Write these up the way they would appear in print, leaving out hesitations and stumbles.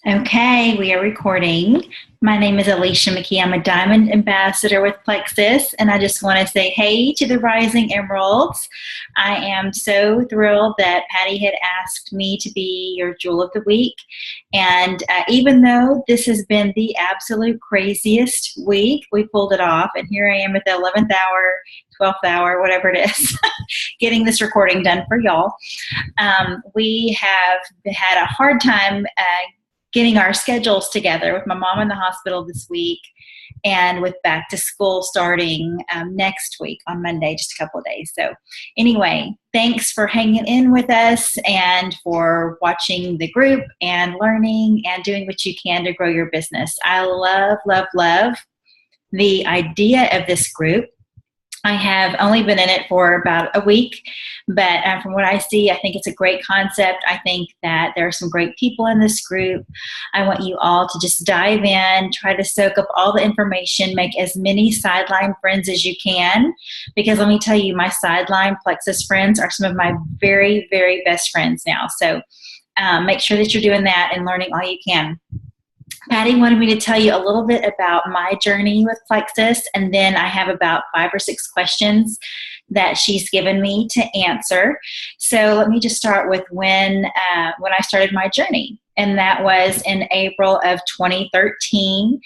Okay, we are recording. My name is Alicia McKee. I'm a Diamond Ambassador with Plexus, and I just want to say hey to the Rising Emeralds. I am so thrilled that Patty had asked me to be your Jewel of the Week, and even though this has been the absolute craziest week, we pulled it off, and here I am at the 11th hour, 12th hour, whatever it is, getting this recording done for y'all. We have had a hard time getting our schedules together with my mom in the hospital this week and with back to school starting next week on Monday, just a couple of days. So anyway, thanks for hanging in with us and for watching the group and learning and doing what you can to grow your business. I love, love, love the idea of this group. I have only been in it for about a week, but from what I see, I think it's a great concept. I think that there are some great people in this group. I want you all to just dive in, try to soak up all the information, make as many sideline friends as you can, because let me tell you, my sideline Plexus friends are some of my very, very best friends now. So make sure that you're doing that and learning all you can. Patty wanted me to tell you a little bit about my journey with Plexus, and then I have about 5 or 6 questions that she's given me to answer. So let me just start with when I started my journey, and that was in April of 2013.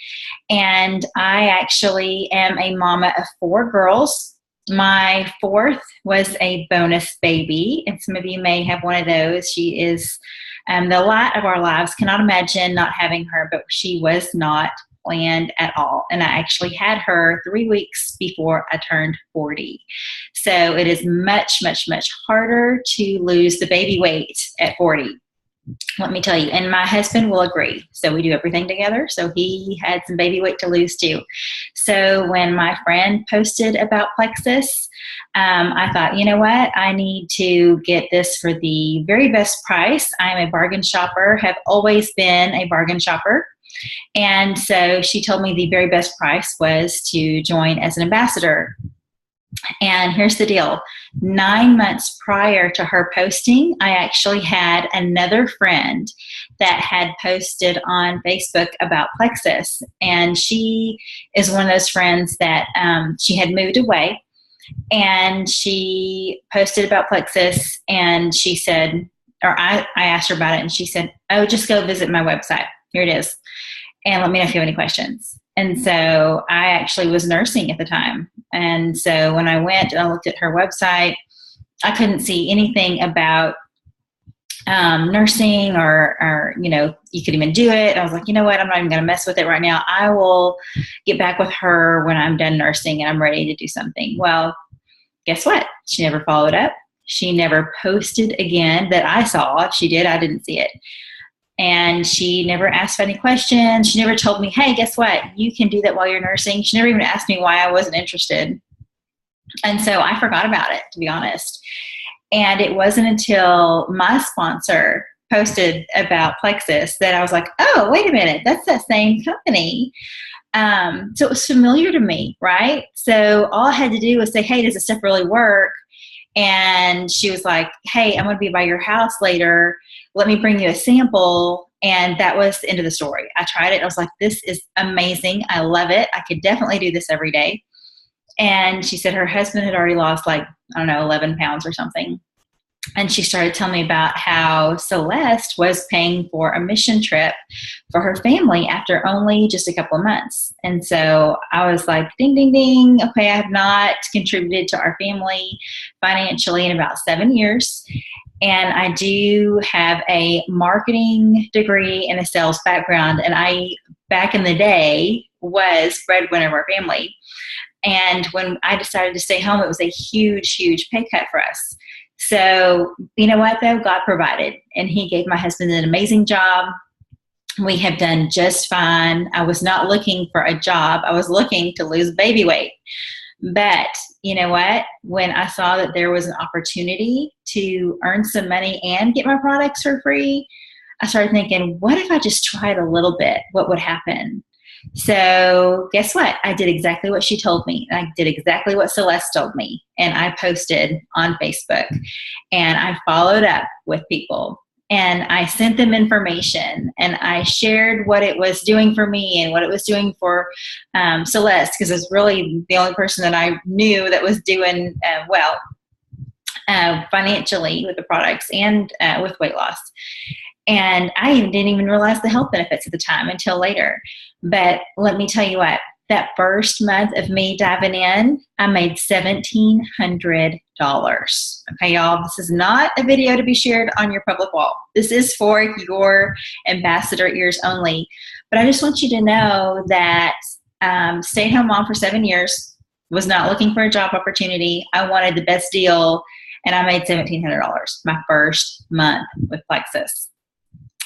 And I actually am a mama of 4 girls. My 4th was a bonus baby, and some of you may have one of those. She is the light of our lives. Cannot imagine not having her, but she was not planned at all. And I actually had her 3 weeks before I turned 40. So it is much, much, much harder to lose the baby weight at 40. Let me tell you, and my husband will agree. So we do everything together. So he had some baby weight to lose too. So when my friend posted about Plexus, I thought, you know what? I need to get this for the very best price. I'm a bargain shopper, have always been a bargain shopper. And so she told me the very best price was to join as an ambassador. And here's the deal. 9 months prior to her posting, I actually had another friend that had posted on Facebook about Plexus. And she is one of those friends that she had moved away. And she posted about Plexus, and she said, or I asked her about it, and she said, oh, just go visit my website. Here it is. And let me know if you have any questions. And so I actually was nursing at the time. And so when I went and I looked at her website, I couldn't see anything about nursing or, you know, you could even do it. I was like, you know what? I'm not even going to mess with it right now. I will get back with her when I'm done nursing and I'm ready to do something. Well, guess what? She never followed up. She never posted again that I saw. If she did, I didn't see it. And she never asked any questions. She never told me, hey, guess what? You can do that while you're nursing. She never even asked me why I wasn't interested. And so I forgot about it, to be honest. And it wasn't until my sponsor posted about Plexus that I was like, oh, wait a minute, that's that same company. So it was familiar to me, right? So all I had to do was say, hey, does this stuff really work? And she was like, hey, I'm going to be by your house later. Let me bring you a sample. And that was the end of the story. I tried it. I was like, this is amazing. I love it. I could definitely do this every day. And she said her husband had already lost 11 pounds or something. And she started telling me about how Celeste was paying for a mission trip for her family after only just a couple of months. And so I was like, ding, ding, ding. Okay, I have not contributed to our family financially in about 7 years. And I do have a marketing degree and a sales background. And I, back in the day, was breadwinner of our family. And when I decided to stay home, it was a huge, huge pay cut for us. So, you know what, though? God provided. And he gave my husband an amazing job. We have done just fine. I was not looking for a job. I was looking to lose baby weight. But you know what? When I saw that there was an opportunity to earn some money and get my products for free, I started thinking, what if I just tried a little bit? What would happen? So guess what? I did exactly what she told me. I did exactly what Celeste told me. And I posted on Facebook and I followed up with people. and I sent them information, and I shared what it was doing for me and what it was doing for Celeste, because it's really the only person that I knew that was doing well financially with the products and with weight loss. And I didn't even realize the health benefits at the time until later. But let me tell you what, that first month of me diving in, I made $1,700. Okay, y'all, this is not a video to be shared on your public wall. This is for your ambassador ears only. But I just want you to know that stay-at-home mom for 7 years, was not looking for a job opportunity. I wanted the best deal, and I made $1,700 my first month with Plexus.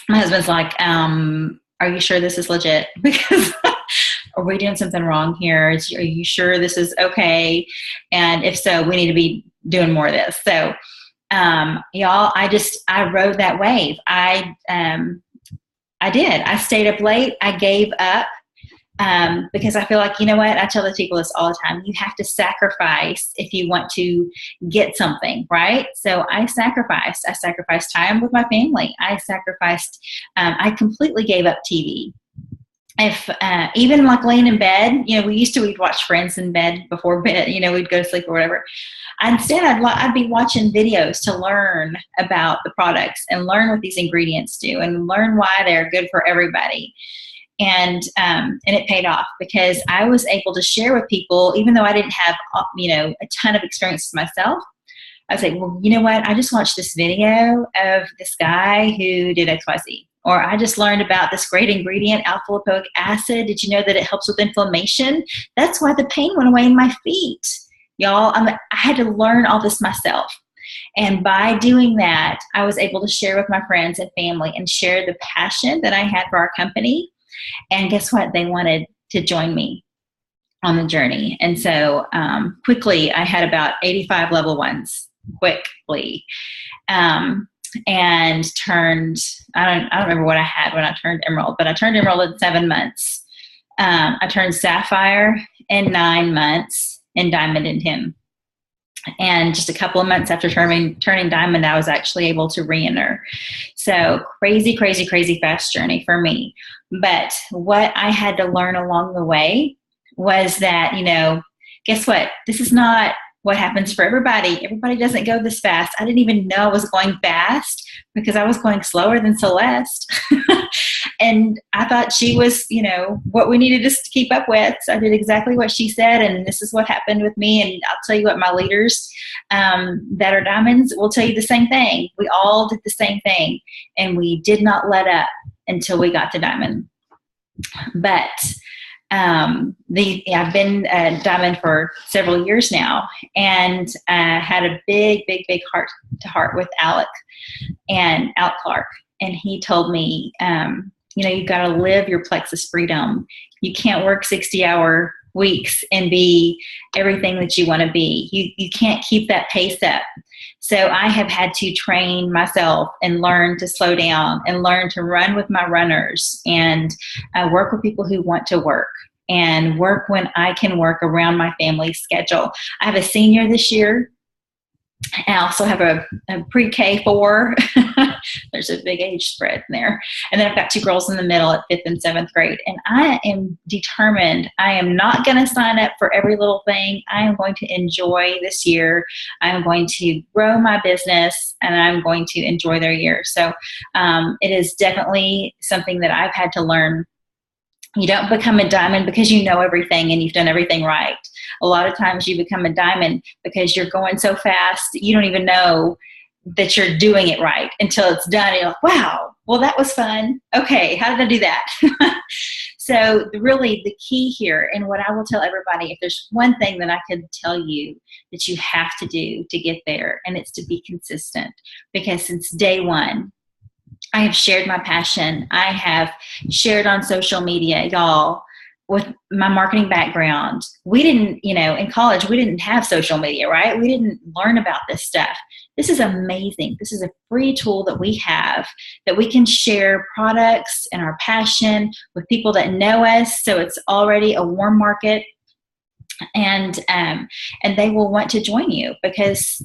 My husband's like, are you sure this is legit? Because are we doing something wrong here? Are you sure this is okay? And if so, we need to be doing more of this. So, y'all, I rode that wave. I did. I stayed up late. I gave up. Because I feel like, you know what, I tell the people this all the time, you have to sacrifice if you want to get something, right? So I sacrificed time with my family. I completely gave up TV. If even like laying in bed, we'd watch Friends in bed before bed, we'd go to sleep or whatever. Instead, I'd be watching videos to learn about the products and learn what these ingredients do and learn why they're good for everybody. And it paid off, because I was able to share with people, even though I didn't have, a ton of experience myself. I was like, well, you know what? I just watched this video of this guy who did XYZ. Or I just learned about this great ingredient, alpha lipoic acid. Did you know that it helps with inflammation? That's why the pain went away in my feet. Y'all, I had to learn all this myself. And by doing that, I was able to share with my friends and family and share the passion that I had for our company. And guess what? They wanted to join me on the journey. And so quickly, I had about 85 level ones quickly. And turned, I don't remember what I had when I turned Emerald, but I turned Emerald in 7 months. I turned Sapphire in 9 months and Diamond in 10. And just a couple of months after turning Diamond, I was actually able to re-enter. So crazy, crazy, crazy fast journey for me. But what I had to learn along the way was that, guess what? This is not what happens for everybody. Everybody doesn't go this fast. I didn't even know I was going fast because I was going slower than Celeste. And I thought she was, what we needed us to keep up with. So I did exactly what she said, and this is what happened with me. And I'll tell you what, my leaders that are diamonds will tell you the same thing. We all did the same thing, and we did not let up until we got to diamond. But I've been a diamond for several years now, and had a big heart to heart with Alec Clark. And he told me, you've got to live your Plexus freedom. You can't work 60-hour weeks and be everything that you want to be. You can't keep that pace up. So I have had to train myself and learn to slow down and learn to run with my runners and work with people who want to work and work when I can work around my family's schedule. I have a senior this year. I also have a pre-K 4. There's a big age spread in there. And then I've got 2 girls in the middle at 5th and 7th grade. And I am determined. I am not going to sign up for every little thing. I am going to enjoy this year. I'm going to grow my business, and I'm going to enjoy their year. So it is definitely something that I've had to learn. You don't become a diamond because you know everything and you've done everything right. A lot of times you become a diamond because you're going so fast that you don't even know that you're doing it right until it's done. And you're like, wow, well, that was fun. Okay, how did I do that? So really the key here, and what I will tell everybody, if there's one thing that I could tell you that you have to do to get there, and it's to be consistent. Because since day one, I have shared my passion. I have shared on social media, y'all, with my marketing background. We didn't, in college, we didn't have social media, right? We didn't learn about this stuff. This is amazing. This is a free tool that we have that we can share products and our passion with people that know us. So it's already a warm market. And they will want to join you because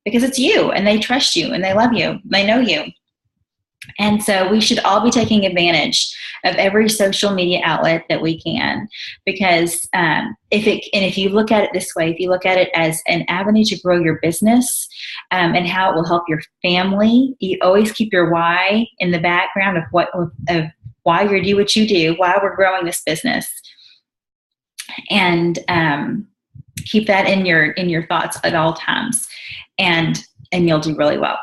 it's you, and they trust you, and they love you. They know you. And so we should all be taking advantage of every social media outlet that we can, because if you look at it this way, if you look at it as an avenue to grow your business and how it will help your family, you always keep your why in the background of why you do what you do, why we're growing this business, and keep that in your thoughts at all times, and you'll do really well.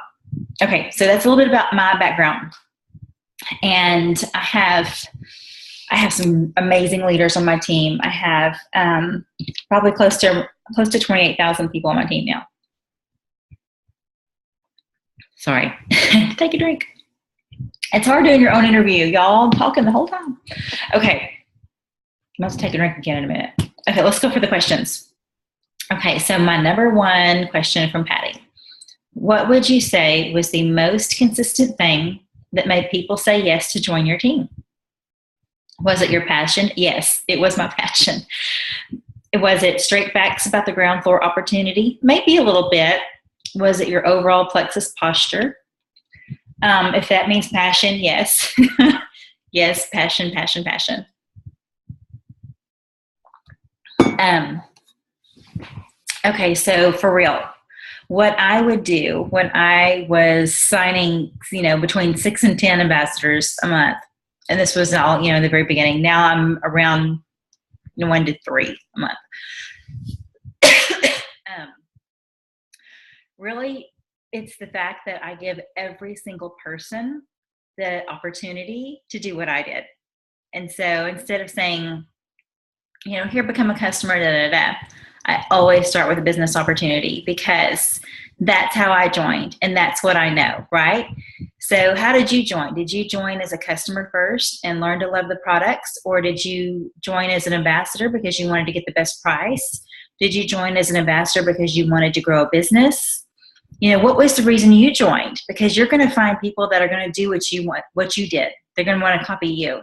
Okay, so that's a little bit about my background. And I have some amazing leaders on my team. I have probably close to 28,000 people on my team now. Sorry, take a drink. It's hard doing your own interview, y'all. I'm talking the whole time. Okay, must take a drink again in a minute. Okay, let's go for the questions. Okay, so my number one question from Patty. What would you say was the most consistent thing that made people say yes to join your team? Was it your passion? Yes, it was my passion. Was it straight facts about the ground floor opportunity? Maybe a little bit. Was it your overall plexus posture? If that means passion, yes. Yes, passion, passion, passion. Okay, so for real, what I would do when I was signing, between 6 and 10 ambassadors a month, and this was all, in the very beginning. Now I'm around 1 to 3 a month. Really, it's the fact that I give every single person the opportunity to do what I did. And so instead of saying, here, become a customer, I always start with a business opportunity, because that's how I joined and that's what I know, right? So how did you join? Did you join as a customer first and learn to love the products? Or did you join as an ambassador because you wanted to get the best price? Did you join as an ambassador because you wanted to grow a business? What was the reason you joined? Because you're going to find people that are going to do what you want, what you did. They're going to want to copy you.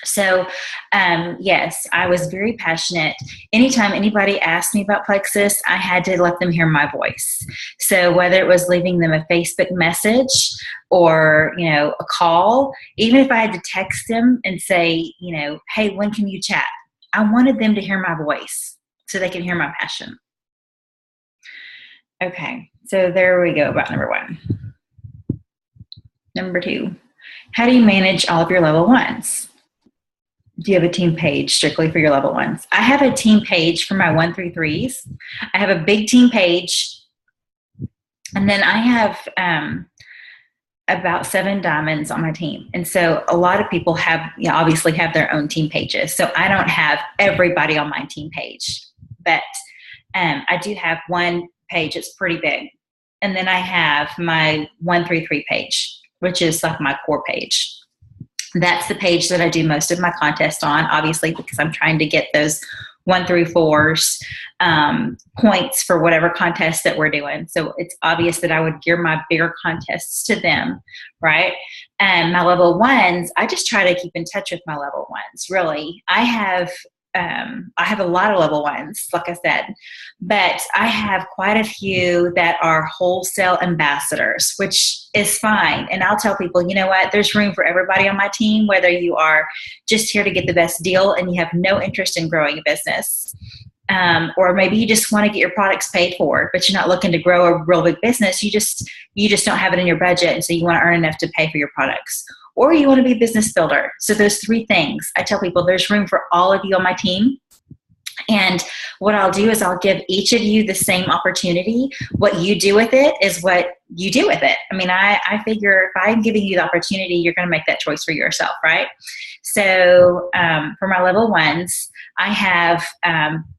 So, yes, I was very passionate. Anytime anybody asked me about Plexus, I had to let them hear my voice. So whether it was leaving them a Facebook message or, a call, even if I had to text them and say, hey, when can you chat? I wanted them to hear my voice so they can hear my passion. Okay, so there we go about number 1. Number 2, how do you manage all of your level 1s? Do you have a team page strictly for your level 1s? I have a team page for my 1 through 3s. I have a big team page. And then I have about 7 diamonds on my team. And so a lot of people obviously have their own team pages. So I don't have everybody on my team page. But I do have one page that's pretty big. And then I have my 1 through 3 page, which is like my core page. That's the page that I do most of my contests on, obviously, because I'm trying to get those 1 through 4s points for whatever contest that we're doing. So it's obvious that I would gear my bigger contests to them, right? And my level 1s, I just try to keep in touch with my level 1s, really. I have a lot of level 1s, like I said, but I have quite a few that are wholesale ambassadors, which is fine. And I'll tell people, you know what, there's room for everybody on my team, whether you are just here to get the best deal and you have no interest in growing a business, or maybe you just want to get your products paid for, but you're not looking to grow a real big business. You just don't have it in your budget, and so you want to earn enough to pay for your products. Or you want to be a business builder. So those 3 things, I tell people there's room for all of you on my team. And what I'll do is I'll give each of you the same opportunity. What you do with it is what you do with it. I mean, I figure if I'm giving you the opportunity, you're going to make that choice for yourself, right? So for my level 1s, I have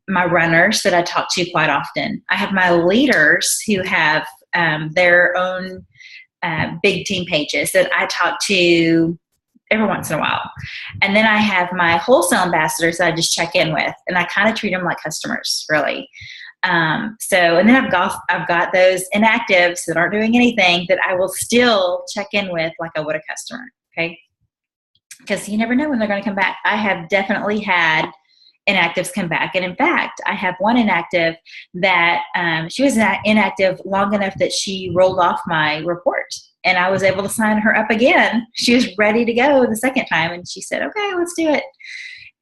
my runners that I talk to quite often. I have my leaders who have their own big team pages that I talk to every once in a while. And then I have my wholesale ambassadors that I just check in with, and I kind of treat them like customers, really. And then I've got those inactives that aren't doing anything that I will still check in with like I would a customer, okay? Because you never know when they're going to come back. I have definitely had inactives come back. And in fact, I have one inactive that she was inactive long enough that she rolled off my report. And I was able to sign her up again. She was ready to go the second time. And she said, okay, let's do it.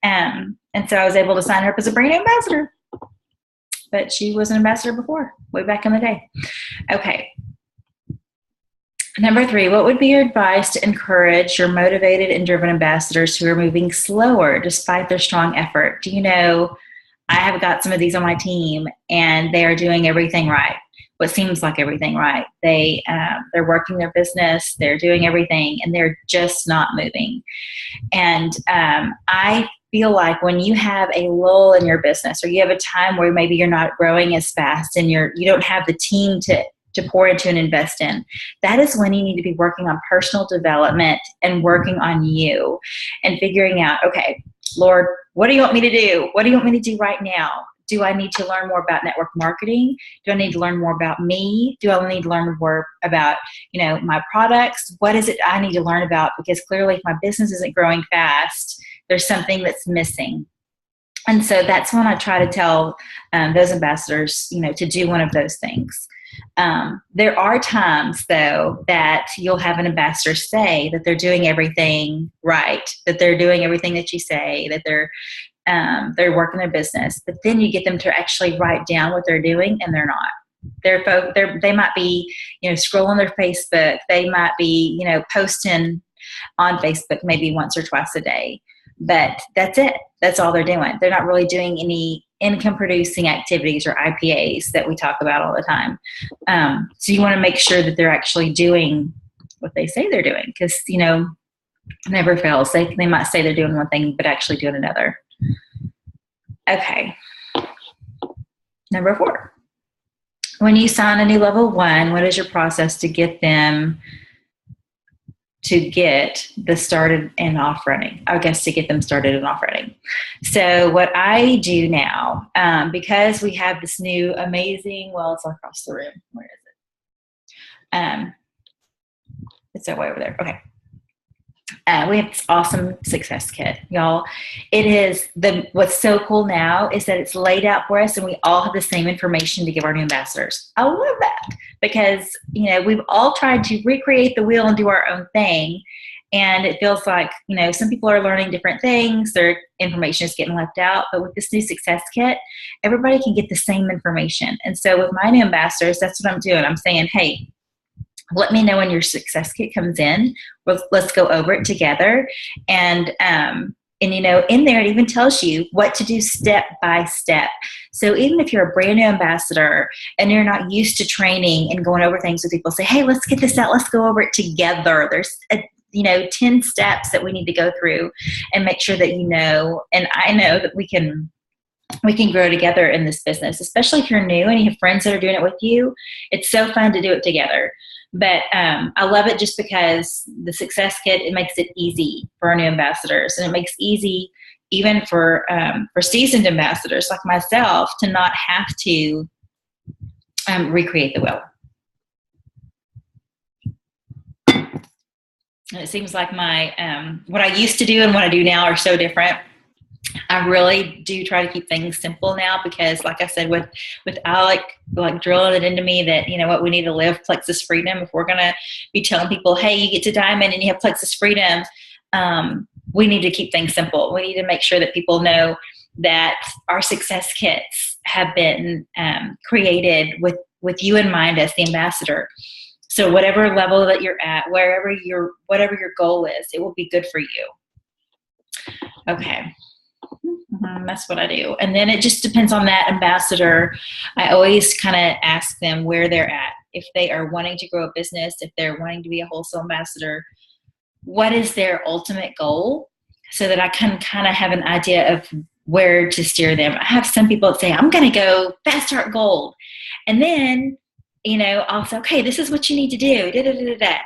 And so I was able to sign her up as a brand ambassador. But she was an ambassador before, way back in the day. Okay. Number 3, what would be your advice to encourage your motivated and driven ambassadors who are moving slower despite their strong effort? Do you know, I have got some of these on my team, and they are doing everything right. What seems like everything right. They're working their business, they're doing everything, and they're just not moving. And I feel like when you have a lull in your business, or you have a time where maybe you're not growing as fast and you don't have the team to pour into and invest in, that is when you need to be working on personal development and working on you and figuring out, okay, Lord, what do you want me to do? What do you want me to do right now? Do I need to learn more about network marketing? Do I need to learn more about me? Do I need to learn more about, my products? What is it I need to learn about? Because clearly if my business isn't growing fast, there's something that's missing. And so that's when I try to tell those ambassadors, to do one of those things. There are times, though, that you'll have an ambassador say that they're doing everything right, that they're doing everything that you say, that they're working their business. But then you get them to actually write down what they're doing, and they're not. They might be, scrolling their Facebook. They might be, posting on Facebook maybe once or twice a day. But that's it. That's all they're doing. They're not really doing any income producing activities or IPAs that we talk about all the time. So you want to make sure that they're actually doing what they say they're doing, because, never fails. They might say they're doing one thing, but actually doing another. Okay. Number 4, when you sign a new level 1, what is your process to get them to get the started and off running? I guess to get them started and off running. So what I do now, because we have this new amazing, it's across the room. Where is it? It's that way over there. Okay. We have this awesome success kit, y'all. It is what's so cool now is that it's laid out for us, and we all have the same information to give our new ambassadors. I love that because, we've all tried to recreate the wheel and do our own thing. And it feels like, some people are learning different things. Their information is getting left out. But with this new success kit, everybody can get the same information. And so with my new ambassadors, that's what I'm doing. I'm saying, hey, let me know when your success kit comes in. Let's go over it together. And in there it even tells you what to do step by step. So even if you're a brand new ambassador and you're not used to training and going over things with people, say, hey, let's get this out. Let's go over it together. There's 10 steps that we need to go through and make sure that and I know that we can grow together in this business, especially if you're new and you have friends that are doing it with you. It's so fun to do it together. But I love it just because the success kit, it makes it easy for our new ambassadors, and it makes easy even for seasoned ambassadors like myself to not have to recreate the wheel. And it seems like my what I used to do and what I do now are so different. I really do try to keep things simple now because, like I said, with Alec drilling it into me that, we need to live Plexus Freedom. If we're going to be telling people, hey, you get to Diamond and you have Plexus Freedom, we need to keep things simple. We need to make sure that people know that our success kits have been created with you in mind as the ambassador. So whatever level that you're at, whatever your goal is, it will be good for you. Okay. That's what I do. And then it just depends on that ambassador. I always kind of ask them where they're at. If they are wanting to grow a business, if they're wanting to be a wholesale ambassador, what is their ultimate goal so that I can kind of have an idea of where to steer them. I have some people that say, I'm going to go Fast Start Gold. And then, I'll say, okay, this is what you need to do. Da, da, da, da, da.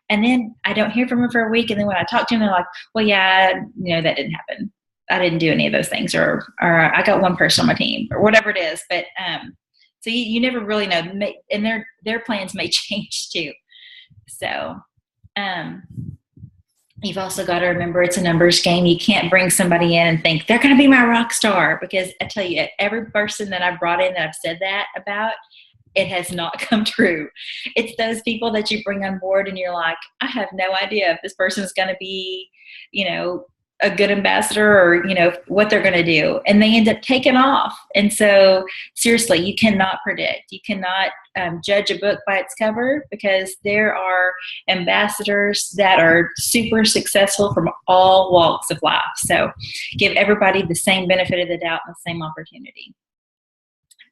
And then I don't hear from them for a week. And then when I talk to them, they're like, well, yeah, that didn't happen. I didn't do any of those things, or I got one person on my team, or whatever it is. But so you never really know, and their plans may change too. So you've also got to remember it's a numbers game. You can't bring somebody in and think they're going to be my rock star, because I tell you, every person that I've brought in that I've said that about, it has not come true. It's those people that you bring on board and you're like, I have no idea if this person is going to be, a good ambassador or, what they're going to do. And they end up taking off. And so seriously, you cannot predict. You cannot judge a book by its cover, because there are ambassadors that are super successful from all walks of life. So give everybody the same benefit of the doubt and the same opportunity.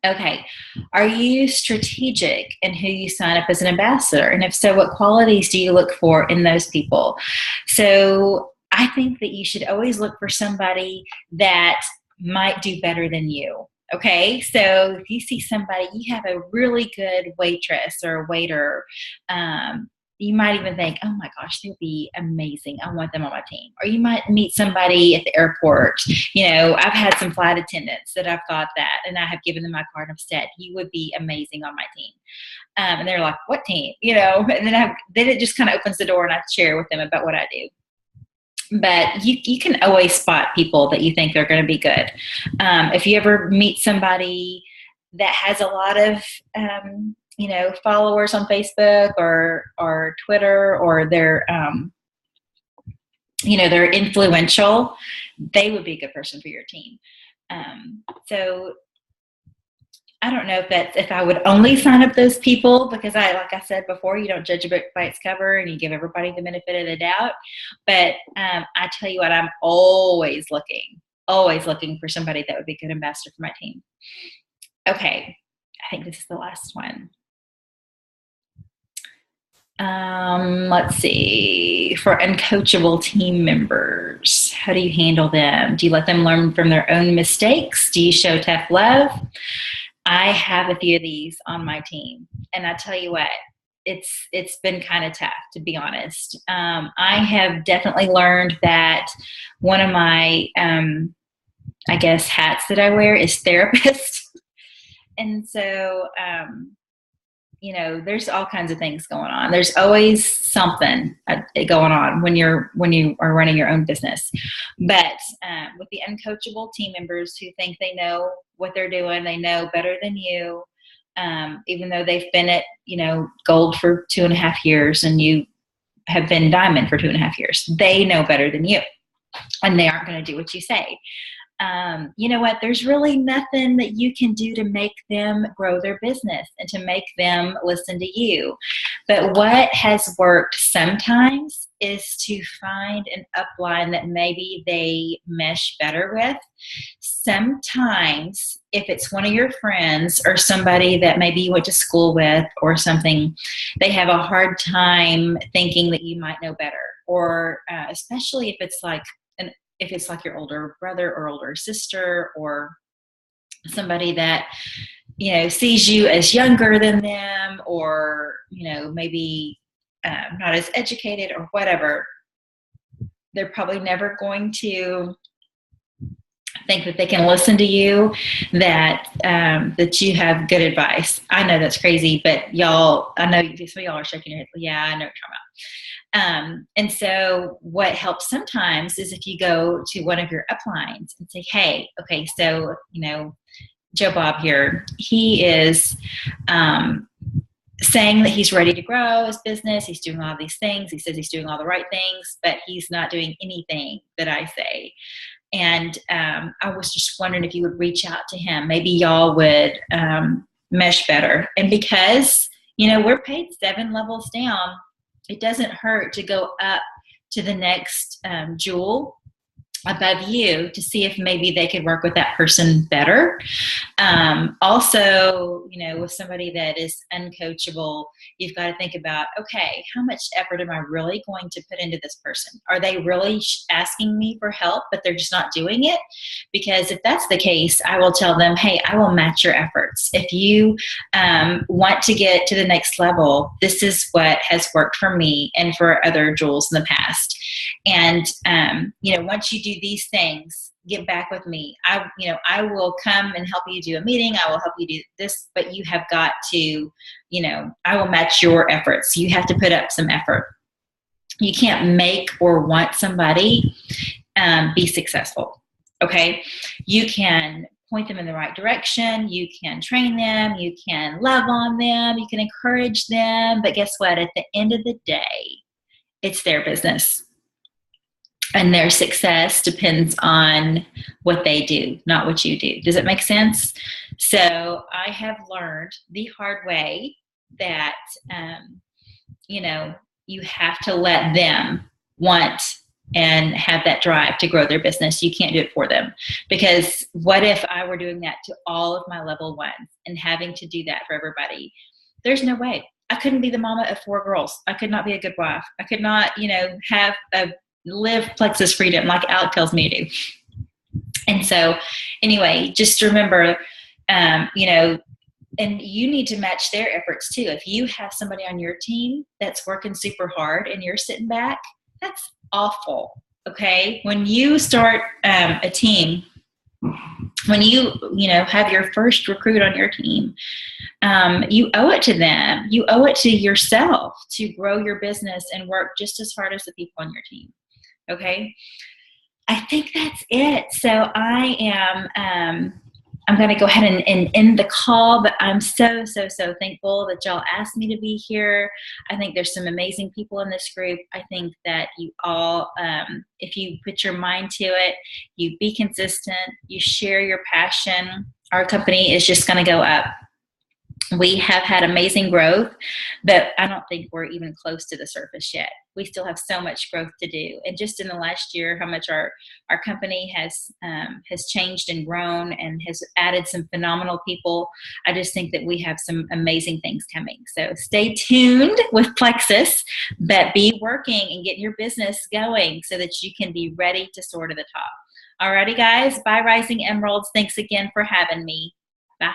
Okay, are you strategic in who you sign up as an ambassador? And if so, what qualities do you look for in those people? So I think that you should always look for somebody that might do better than you. Okay, so if you see somebody, you have a really good waitress or waiter, you might even think, oh my gosh, they'd be amazing. I want them on my team. Or you might meet somebody at the airport. I've had some flight attendants that I've thought that, and I have given them my card and I've said, you would be amazing on my team. And they're like, what team? And then it just kind of opens the door and I share with them about what I do. But you can always spot people that you think they're going to be good. If you ever meet somebody that has a lot of, followers on Facebook or Twitter, or they're influential, they would be a good person for your team. So I don't know if I would only sign up those people, because like I said before, you don't judge a book by its cover and you give everybody the benefit of the doubt. But I tell you what, I'm always looking for somebody that would be a good ambassador for my team. Okay, I think this is the last one. Let's see. For uncoachable team members, how do you handle them? Do you let them learn from their own mistakes? Do you show tough love? I have a few of these on my team, and I tell you what, it's been kind of tough, to be honest. I have definitely learned that one of my, hats that I wear is therapist. And so, there's all kinds of things going on. There's always something going on when you are running your own business. But with the uncoachable team members who think they know what they're doing, they know better than you, even though they've been at, gold for 2.5 years and you have been diamond for 2.5 years, they know better than you, and they aren't going to do what you say. You know what? There's really nothing that you can do to make them grow their business and to make them listen to you. But what has worked sometimes is to find an upline that maybe they mesh better with. Sometimes, if it's one of your friends or somebody that maybe you went to school with or something, they have a hard time thinking that you might know better. Or especially if it's like your older brother or older sister, or somebody that, sees you as younger than them, or, maybe not as educated or whatever, they're probably never going to think that they can listen to you, that you have good advice. I know that's crazy, but y'all, I know some of y'all are shaking your head. Yeah, I know what you're talking about. And so what helps sometimes is if you go to one of your uplines and say, hey, okay, so, Joe Bob here, he is saying that he's ready to grow his business. He's doing all these things. He says he's doing all the right things, but he's not doing anything that I say. And I was just wondering if you would reach out to him. Maybe y'all would mesh better. And because, we're paid 7 levels down, it doesn't hurt to go up to the next jewel above you to see if maybe they could work with that person better. Also, with somebody that is uncoachable, you've got to think about, okay, how much effort am I really going to put into this person? Are they really asking me for help, but they're just not doing it? Because if that's the case, I will tell them, hey, I will match your efforts. If you want to get to the next level, this is what has worked for me and for other jewels in the past. And, once you do these things, get back with me. I will come and help you do a meeting. I will help you do this, but you have got to, I will match your efforts. You have to put up some effort. You can't make or want somebody be successful. Okay. You can point them in the right direction. You can train them. You can love on them. You can encourage them. But guess what? At the end of the day, it's their business. And their success depends on what they do, not what you do. Does it make sense? So I have learned the hard way that, you have to let them want and have that drive to grow their business. You can't do it for them. Because what if I were doing that to all of my level ones and having to do that for everybody? There's no way. I couldn't be the mama of 4 girls. I could not be a good wife. I could not, live Plexus freedom like Alec tells me to do. And so anyway, just remember, and you need to match their efforts too. If you have somebody on your team that's working super hard and you're sitting back, that's awful. Okay. When you start a team, when you have your first recruit on your team, you owe it to them. You owe it to yourself to grow your business and work just as hard as the people on your team. Okay. I think that's it. So I am, I'm going to go ahead and end the call, but I'm so thankful that y'all asked me to be here. I think there's some amazing people in this group. I think that you all, if you put your mind to it, you be consistent, you share your passion, our company is just going to go up. We have had amazing growth, but I don't think we're even close to the surface yet. We still have so much growth to do. And just in the last year, how much our company has changed and grown and has added some phenomenal people. I just think that we have some amazing things coming. So stay tuned with Plexus, but be working and getting your business going so that you can be ready to soar to the top. Alrighty, guys. Bye, Rising Emeralds. Thanks again for having me. Bye.